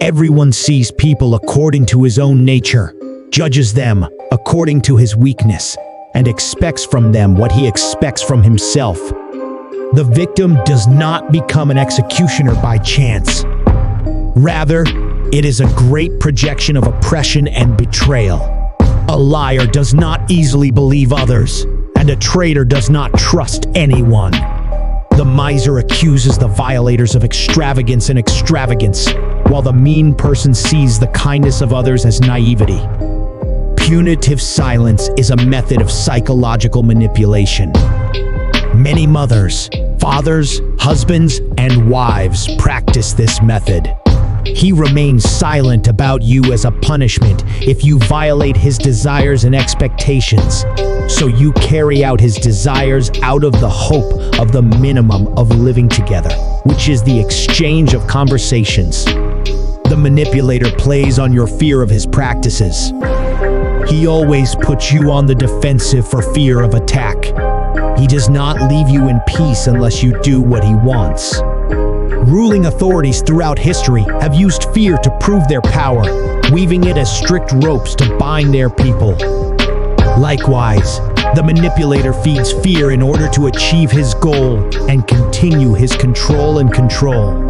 Everyone sees people according to his own nature, judges them according to his weakness, and expects from them what he expects from himself. The victim does not become an executioner by chance. Rather, it is a great projection of oppression and betrayal. A liar does not easily believe others, and a traitor does not trust anyone. The miser accuses the violators of extravagance and extravagance, while the mean person sees the kindness of others as naivety. Punitive silence is a method of psychological manipulation. Many mothers, fathers, husbands, and wives practice this method. He remains silent about you as a punishment if you violate his desires and expectations, so you carry out his desires out of the hope of the minimum of living together, which is the exchange of conversations. The manipulator plays on your fear of his practices. He always puts you on the defensive for fear of attack. He does not leave you in peace unless you do what he wants. Ruling authorities throughout history have used fear to prove their power, weaving it as strict ropes to bind their people. Likewise, the manipulator feeds fear in order to achieve his goal and continue his control and control.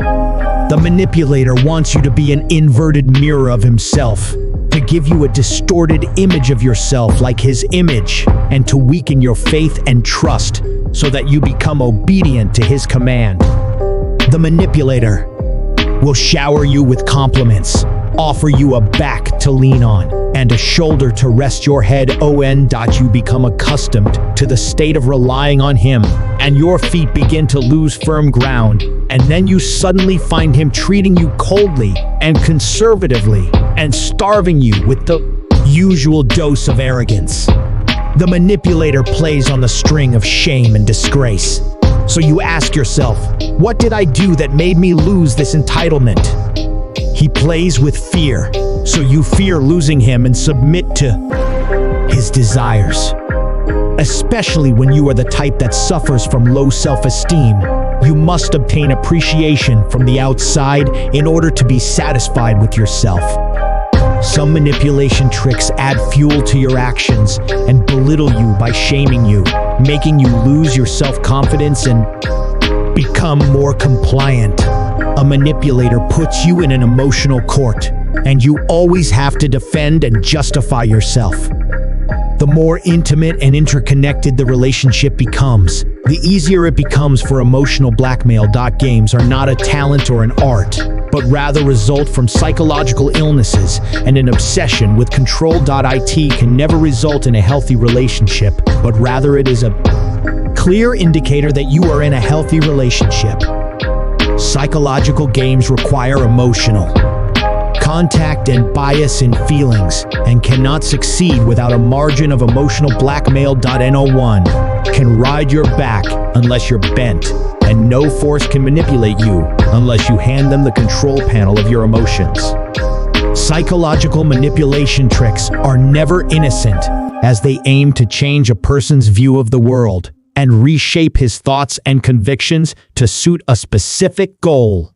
The manipulator wants you to be an inverted mirror of himself, to give you a distorted image of yourself like his image, and to weaken your faith and trust so that you become obedient to his command. The manipulator will shower you with compliments, offer you a back to lean on, and a shoulder to rest your head on. You become accustomed to the state of relying on him, and your feet begin to lose firm ground, and then you suddenly find him treating you coldly and conservatively, and starving you with the usual dose of arrogance. The manipulator plays on the string of shame and disgrace. So you ask yourself, what did I do that made me lose this entitlement? He plays with fear, so you fear losing him and submit to his desires. Especially when you are the type that suffers from low self-esteem, you must obtain appreciation from the outside in order to be satisfied with yourself. Some manipulation tricks add fuel to your actions and belittle you by shaming you, making you lose your self-confidence and become more compliant. A manipulator puts you in an emotional court, and you always have to defend and justify yourself. The more intimate and interconnected the relationship becomes, the easier it becomes for emotional blackmail. Games are not a talent or an art, but rather result from psychological illnesses, and an obsession with control. It can never result in a healthy relationship, but rather it is a clear indicator that you are in a healthy relationship. Psychological games require emotional contact and bias in feelings, and cannot succeed without a margin of emotional blackmail. No one can ride your back unless you're bent, and no force can manipulate you unless you hand them the control panel of your emotions. Psychological manipulation tricks are never innocent, as they aim to change a person's view of the world and reshape his thoughts and convictions to suit a specific goal.